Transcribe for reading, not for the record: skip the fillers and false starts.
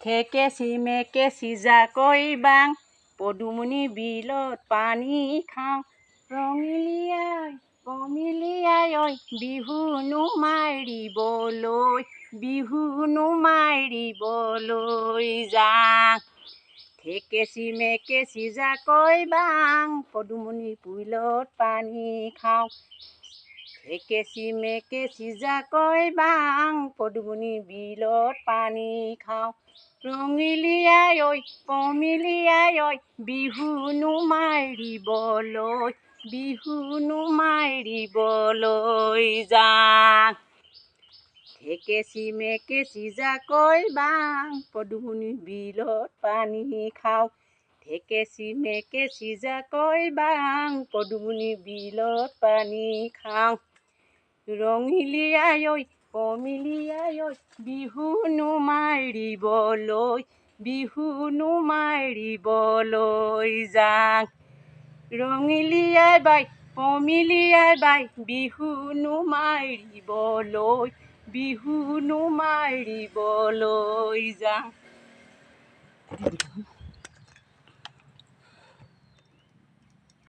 থেকেচি মেকেচি জাকৈ বাং পদুমণি বিলত পানী খাওঁ ৰঙিলিয়াই কমিলিয়াই ঐ বিহুনো মাৰিবলৈ বিহুনো মাৰিবলৈ যাওঁ থেকেচি মেকেচি জাকৈ বাং পদুমণি বিলত পানী খাওঁ থেকেচি মেকেচি জাকৈ বাং পদুমণি বিলত পানী খাওঁ ৰঙিলিয়াই ঐ কমিলিয়াই ঐ বিহুনো মাৰিবলৈ বিহুনো মাৰিবলৈ যাওঁ থেকেচি মেকেচি জাকৈ বাং পদুমণি বিলত পানী খাওঁ থেকেচি মেকেচি জাকৈ বাং পদুমণি বিলত পানী খাওঁ ৰঙিলিয়াই ঐ কমিলিয়াই ঐ বিহুনো মাৰিবলৈ বিহুনো মাৰিবলৈ যাওঁ ৰঙিলিয়াই বাই কমিলিয়াই বাই বিহুনো মাৰিবলৈ বিহুনো মাৰিবলৈ যাওঁ